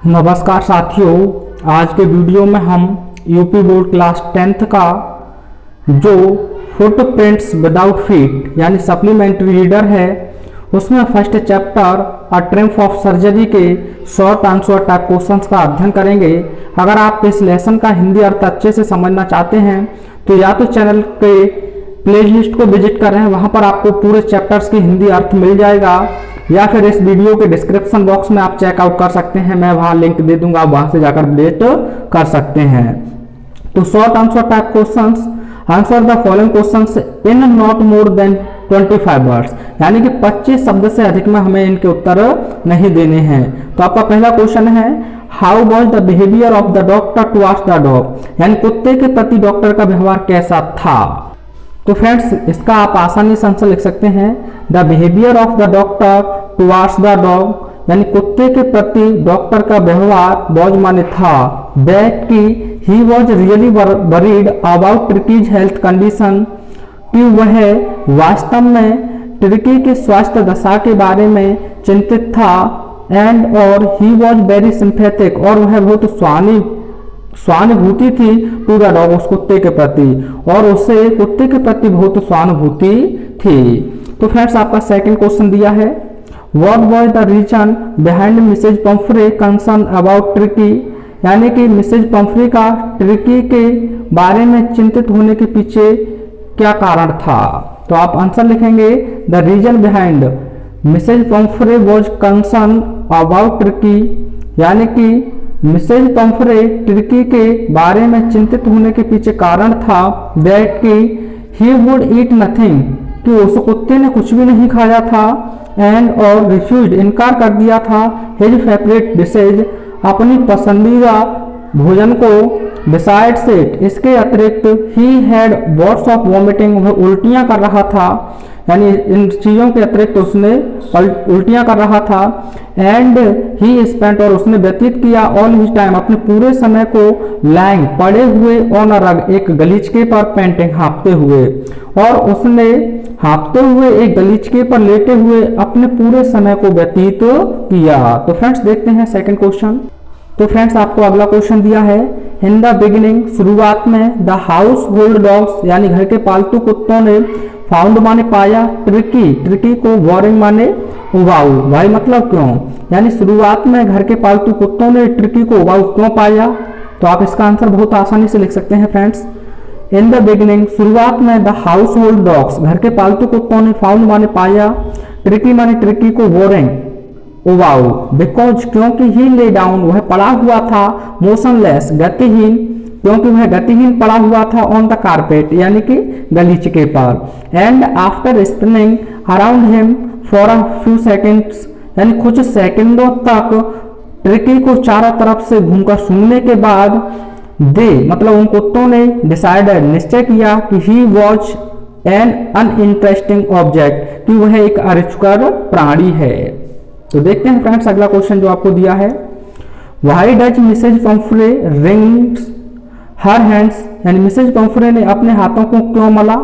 नमस्कार साथियों, आज के वीडियो में हम यूपी बोर्ड क्लास 10th का जो फुटप्रिंट्स विदाउट फीट यानी सप्लीमेंट्री रीडर है उसमें first chapter a triumph of surgery के शॉर्ट आंसर टाइप क्वेश्चंस का अध्ययन करेंगे। अगर आप इस लेसन का हिंदी अर्थ अच्छे से समझना चाहते हैं तो या तो चैनल के प्लेलिस्ट को विजिट कर रहे हैं, वहां पर आपको पूरे चैप्टर्स की हिंदी अर्थ मिल जाएगा, या फिर इस वीडियो के डिस्क्रिप्शन बॉक्स में आप चेकआउट कर सकते हैं। मैं वहां लिंक दे दूंगा, वहां से जाकर अपडेट कर सकते हैं। तो short answer type questions, answer the following questions in not more than 25 words, यानी कि 25 शब्द से अधिक में हमें इनके उत्तर नहीं देने हैं। तो आपका पहला क्वेश्चन है, how was the behaviour of the doctor towards the dog, यानी कुत्ते के प्रति डॉक्टर का व्यवहार कैसा था। तो फ्रेंड्स, इसका आप आसानी से आंसर लिख सकते हैं, the behaviour of the doctor towards the dog, यानी कुत्ते के प्रति डॉक्टर का व्यवहार वॉज माने था, दैट की he was really worried about ट्रिकीज health condition, कि वह वास्तव में ट्रिकी की स्वास्थ्य दशा के बारे में चिंतित था, एंड और ही वॉज वेरी सिंपैथिक, और वह बहुत सहानुभूति थी टू द डॉग, उस कुत्ते के प्रति, और उसे कुत्ते के प्रति बहुत सहानुभूति थी। तो फ्रेंड्स, आपका सेकंड क्वेश्चन दिया है, what was the reason behind Mrs Pumphrey concern about Tricki, यानी कि मिसेज पंफ्रे का ट्रिकी के बारे में चिंतित होने के पीछे क्या कारण था। तो आप आंसर लिखेंगे, the reason behind Mrs Pumphrey was concern about Tricki, यानी कि मिसेज पंफ्रे ट्रिकी के बारे में चिंतित होने के पीछे कारण था, दैट की ही वुड ईट नथिंग, कि उस कुत्ते ने कुछ भी नहीं खाया था, एंड और रिफ्यूज्ड, इनकार कर दिया था, हिज फेवरेट डिशेज, अपनी पसंदीदा भोजन को, बिसाइड्स इट, इसके अतिरिक्त he had bots of vomiting, वह उल्टियां कर रहा था, यानी इन चीजों के अतिरिक्त उसने उल्टियां कर रहा था, एंड ही स्पेंट, और उसने व्यतीत किया, ऑल हिज टाइम, अपने पूरे समय को, लाइंग, पड़े हुए, ऑन अ रग, एक गलीचे पर, पेंटिंग, हाँपते हुए, और उसने हाँपते हुए एक गलीचे पर लेटे हुए अपने पूरे समय को व्यतीत किया। तो फ्रेंड्स, देखते हैं सेकंड क्वेश्चन। तो फ्रेंड्स, आपको अगला क्वेश्चन दिया है, इन द बिगिनिंग, शुरुआत में, द हाउस होल्ड डॉग्स, यानी घर के पालतू कुत्तों ने, फाउंड माने पाया, ट्रिकी, ट्रिकी को, बोरिंग माने उबाऊ, भाई मतलब क्यों, यानी शुरुआत में घर के पालतू कुत्तों ने ट्रिकी को उबाऊ क्यों पाया। तो आप इसका आंसर बहुत आसानी से लिख सकते हैं फ्रेंड्स, इन द बिगिनिंग, शुरुआत में, द हाउस होल्ड डॉग्स, घर के पालतू कुत्तों ने, फाउंड माने पाया, ट्रिकी माने ट्रिकी को, बोरिंग उबाऊ, बिकॉज, क्योंकि ही ले डाउन, वह पड़ा हुआ था, मोशनलेस, गतिहीन, क्योंकि वह गतिहीन पड़ा हुआ था, ऑन द कारपेट, यानी कि गलीचे पर, and after spinning around him for a few seconds, यानी कुछ सेकंडों तक ट्रिकी को चारों तरफ से घूमकर सूंघने के बाद, दे मतलब उन कुत्तों ने, डिसाइडेड, निश्चय किया, कि he was an uninteresting object, कि वह एक अरुचिकर प्राणी है। तो देखते हैं फ्रेंड्स अगला क्वेश्चन जो आपको दिया है, why does Mrs Pumphrey wrings her hands, यानी मिसेज पंफ्रे ने अपने हाथों को क्यों मला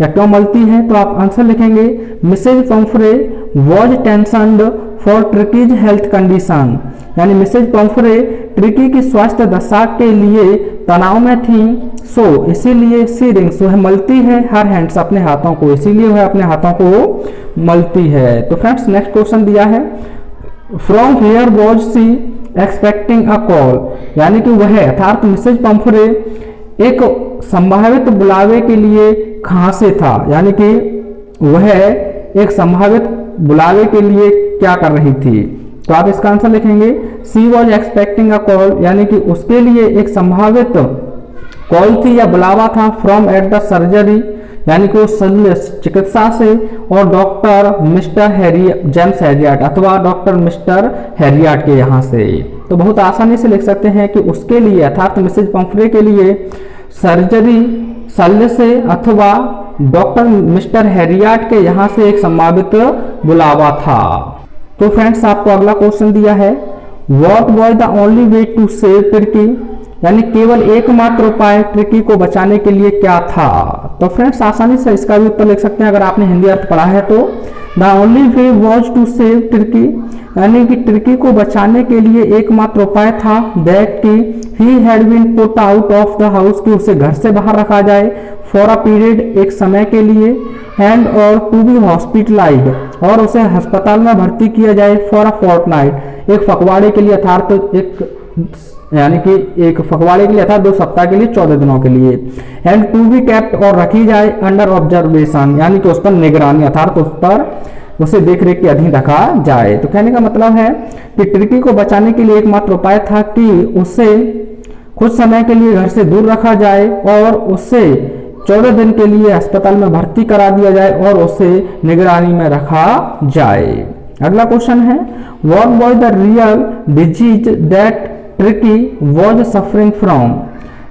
या क्यों मलती है। तो आप आंसर लिखेंगे, Mrs Pumphrey was tensioned for Tricki's health condition, यानी मिसेज पंफ्रे ट्रिकी की स्वास्थ्य दशा के लिए तनाव में थी, सो इसीलिए सी रिंग्स, वह मलती है, हर हैंड्स, अपने हाथों को, इसीलिए वह अपने हाथों को मलती है। तो फ्रेंड्स, नेक्स्ट क्वेश्चन दिया है, from here was she expecting a call, यानी कि वह अर्थात मिसेज पंफ्रे एक संभावित बुलावे के लिए कहां से था, यानी कि वह एक संभावित बुलावे के लिए क्या कर रही थी। तो आप इसका आंसर लिखेंगे, सी वॉज एक्सपेक्टिंग अ कॉल, यानी कि उसके लिए एक संभावित कॉल थी या बुलावा था, फ्रॉम एट द सर्जरी, यानी कि उस चिकित्सा से, और डॉक्टर मिस्टर जेम्स हैरियट, अथवा डॉक्टर मिस्टर हैरियट के यहाँ से। तो बहुत आसानी से लिख सकते हैं कि उसके लिए अर्थात मिसेज पंफ्रे के लिए सर्जरी शल्य से अथवा डॉक्टर मिस्टर हैरियट के यहाँ से एक संभावित बुलावा था। तो फ्रेंड्स, आपको अगला क्वेश्चन दिया है, what was the only way to save Tricki, यानी केवल एकमात्र उपाय ट्रिकी को बचाने के लिए क्या था। तो फ्रेंड्स, आसानी से इसका भी उत्तर लिख सकते हैं अगर आपने हिंदी अर्थ पढ़ा है तो, the only way was to save Tricki, यानी कि तुर्की को बचाने के लिए एकमात्र उपाय था दैट कि he had been put out of the house, कि उसे घर से बाहर रखा जाए फॉर अ पीरियड, एक समय के लिए, एंड और टू बी हॉस्पिटलाइज्ड, और उसे अस्पताल में भर्ती किया जाए फॉर अ फोर्टनाइट, एक पखवाड़े के लिए, अर्थात एक यानी कि एक पखवाड़े के लिए अर्थात 2 सप्ताह के लिए, 14 दिनों के लिए, एंड टू बी केप्ट, और रखी जाए अंडर ऑब्जर्वेशन, यानी कि उस पर निगरानी अर्थात उस पर उसे देख रेख के अधीन रखा जाए। तो कहने का मतलब है कि तुर्की को बचाने के लिए एकमात्र उपाय था कि उसे कुछ समय के लिए घर से दूर रखा जाए और उसे 14 दिन के लिए अस्पताल में भर्ती करा दिया जाए और उसे निगरानी में रखा जाए। अगला क्वेश्चन है what was the real disease that Tricki was suffering from,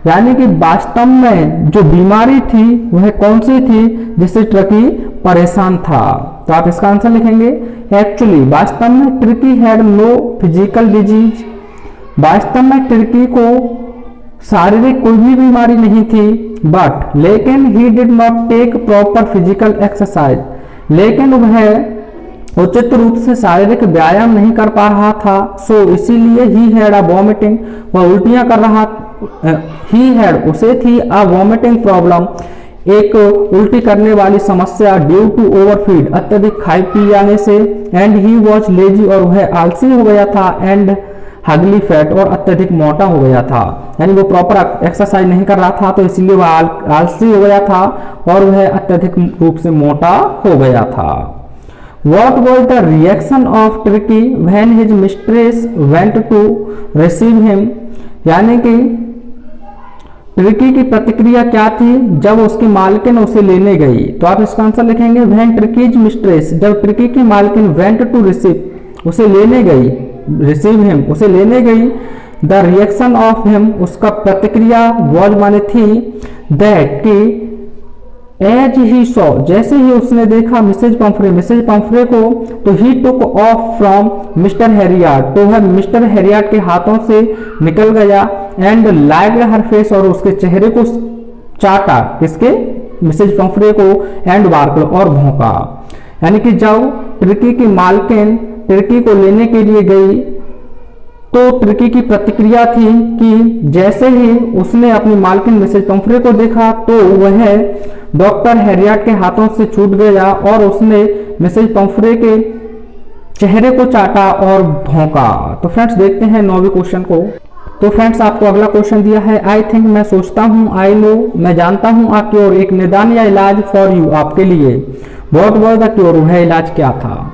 यानी कि वास्तव में जो बीमारी थी वह कौन सी थी जिससे तुर्की परेशान था। तो आप इसका आंसर लिखेंगे एक्चुअली वास्तव में तुर्की हैड नो फिजिकल डिजीज, वास्तव में तुर्की को शारीरिक कोई भी बीमारी नहीं थी, बट लेकिन he did not take proper physical exercise, लेकिन वह उचित रूप से शारीरिक व्यायाम नहीं कर पा रहा था, सो इसीलिए ही हैड अ वॉमिटिंग, वह उल्टियां कर रहा, ही हैड उसे थी अ वॉमिटिंग प्रॉब्लम, एक उल्टी करने वाली समस्या, ड्यू टू ओवरफीड, अत्यधिक खाए पी जाने से, एंड ही वॉज लेजी, और वह आलसी हो गया था, एंड हगली फैट, और अत्यधिक मोटा हो गया था, यानी वो प्रॉपर एक्सरसाइज नहीं कर रहा था तो इसीलिए वह आलसी हो गया था और वह अत्यधिक रूप से मोटा हो गया था। What was the reaction of Turkey when his mistress went to receive him, यानी कि तुर्की की प्रतिक्रिया क्या थी जब उसकी मालकिन उसे लेने गई। तो आप इसका आंसर लिखेंगे when Turkey's mistress, जब तुर्की की मालकिन went to receive, उसे लेने गई, receive him, उसे लेने गई, the reaction of him, उसका प्रतिक्रिया was माने थी that कि एज ही सॉ, जैसे ही उसने देखा मिसेज पंफ्रे को, तो ही टुक ऑफ फ्रॉम मिस्टर हैरियार्ड, तो वह मिस्टर हैरियार्ड के हाथों से निकल गया, एंड लाइक्ड हर फेस, और उसके चेहरे को चाटा, किसके, मिसेज पंफ्रे को, एंड बार्कल, और भौंका। यानी कि जब तुर्की की मालकिन तुर्की को लेने के लिए गई तो तुर्की की प्रतिक्रिया थी कि जैसे ही उसने अपनी मालकिन मिसेज पंफ्रे को देखा तो वह डॉक्टर हैरियार्ड के हाथों से छूट गया और उसने मिसेज पंफ्रे के चेहरे को चाटा और भौंका। तो फ्रेंड्स देखते हैं 9वें क्वेश्चन को। तो फ्रेंड्स आपको अगला क्वेश्चन दिया है आई थिंक, मैं सोचता हूँ, आई नो, मैं जानता हूँ, आ क्योर, एक निदान या इलाज फॉर यू, आपके लिए। व्हाट वाज द क्योर, वह इलाज क्या था।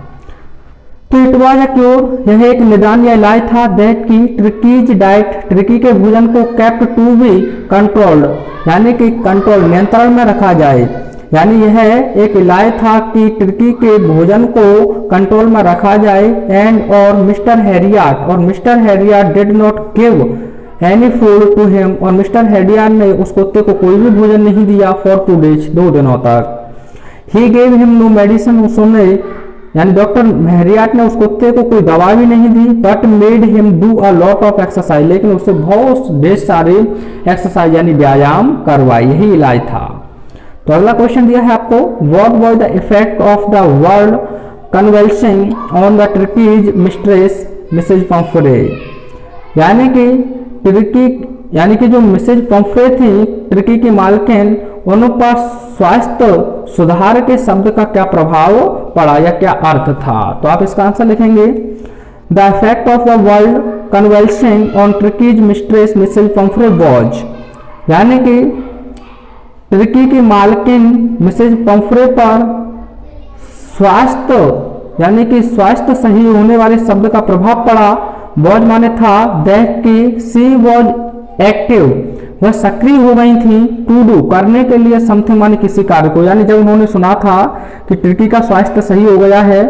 तो इट वाज अ क्योर, यह एक निदान या इलाज था दैट की तुर्कीज डाइट, तुर्की के भोजन को केप्ट टू बी कंट्रोल्ड, यानी कि कंट्रोल, नियंत्रण में रखा जाए, यानी यह एक इलाज था कि तुर्की के भोजन को कंट्रोल में रखा जाए, एंड और Mr Herriot did not give any food to him, और मिस्टर हैरियार्ड ने उस कुत्ते को कोई भी भोजन नहीं दिया फॉर 2 days, 2 दिनों तक। He gave him no medicine, उसने यानी डॉक्टर हैरियार्ड ने उस कुत्ते को कोई दवा भी नहीं दी, but made him do a lot of exercise, लेकिन उससे बहुत ढेर सारे एक्सरसाइज यानी व्यायाम करवाई, यही इलाज था। तो अगला क्वेश्चन दिया है आपको what was the effect of the world convulsing on the Tricki's mistress Mrs Pumphrey, यानी कि तुर्की यानी कि जो मिसेज पंफ्रे थी तुर्की की मालकिन, उन पर स्वास्थ्य सुधार के शब्द का क्या प्रभाव पड़ा या क्या अर्थ था। तो आप इसका आंसर लिखेंगे the effect of the world convulsing on Tricki's mistress Mrs Pumphrey was, यानी कि तुर्की की मालकिन मिसेज पंफ्रे पर स्वास्थ्य यानी कि स्वास्थ्य सही होने वाले शब्द का प्रभाव पड़ा। वॉज माने था दैट की सी वॉज एक्टिव, वह सक्रिय हो गई थी, टू डू करने के लिए, समथिंग माने किसी कार्य को, यानी जब उन्होंने सुना था कि तुर्की का स्वास्थ्य सही हो गया है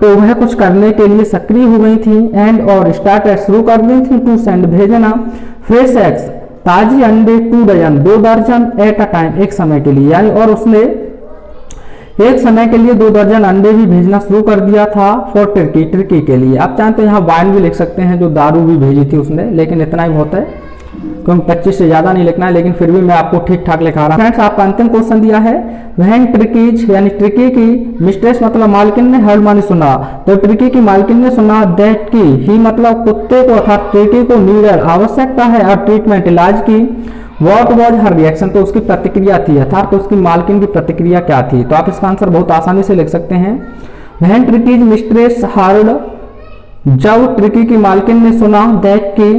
तो वह कुछ करने के लिए सक्रिय हो गई थी, एंड और स्टार्ट शुरू कर दी थी टू सेंड भेजना फ्रेश एग्स, ताजी अंडे 2 डजन, 2 दर्जन एट अ टाइम, एक समय के लिए, यानी और उसने एक समय के लिए 2 दर्जन अंडे भी भेजना शुरू कर दिया था फॉर तुर्की के लिए। आप चाहें तो यहाँ वाइन भी लिख सकते हैं, जो दारू भी भेजी थी उसने, लेकिन इतना ही बहुत है। क्योंकि 25 से ज़्यादा नहीं लिखना है, लेकिन फिर भी मैं आपको ठीक ठाक लिखा रहा हूँ। फ्रेंड्स आपका अंतिम क्वेश्चन दिया है, वह ट्रिकीज यानी ट्रिकी की मिस्ट्रेस मतलब मालकिन ने हर्ड मानी सुना, तो ट्रिकी की मालकिन ने सुना दैट की ही मतलब कुत्ते को अर्थात ट्रिकी को नीडर आवश्यकता है और ट्रीटमेंट इलाज की। वॉट वॉज हर रिएक्शन तो उसकी प्रतिक्रिया थी, अर्थात तो उसकी मालकिन की प्रतिक्रिया क्या थी। तो आप इसका आंसर बहुत आसानी से लिख सकते हैं, वह ट्रिकीज मिस्ट्रेस हर्ड, जब ट्रिकी की मालकिन ने सुना दैट की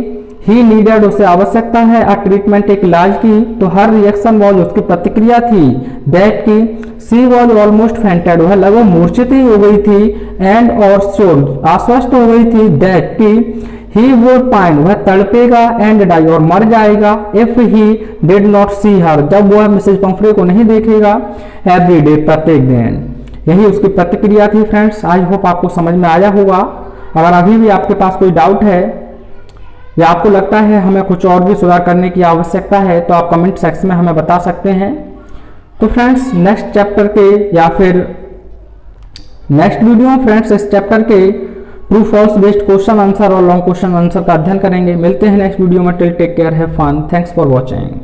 ही नीडेड उसे आवश्यकता है और ट्रीटमेंट एक इलाज की, तो हर रिएक्शन वॉज उसकी प्रतिक्रिया थी दैट की सी वॉज ऑलमोस्ट फेंटेड वह लगभग मूर्छित ही हो गई थी, एंड और श्योर आश्वस्त हो गई थी दैट की ही वुड पाइन वह तड़पेगा एंड डाई और मर जाएगा इफ ही डिड नॉट सी हर जब वह मिसेज पंफ्रे को नहीं देखेगा एवरी डे प्रत्येक दिन। यही उसकी प्रतिक्रिया थी। फ्रेंड्स आई होप आपको समझ में आया होगा। अगर अभी भी आपके पास कोई डाउट है या आपको लगता है हमें कुछ और भी सुधार करने की आवश्यकता है तो आप कमेंट सेक्शन में हमें बता सकते हैं। तो फ्रेंड्स नेक्स्ट चैप्टर के या फिर नेक्स्ट वीडियो में फ्रेंड्स इस चैप्टर के true false based question answer और लॉन्ग क्वेश्चन आंसर का अध्ययन करेंगे। मिलते हैं नेक्स्ट वीडियो में। Till take care, have fun, thanks for watching.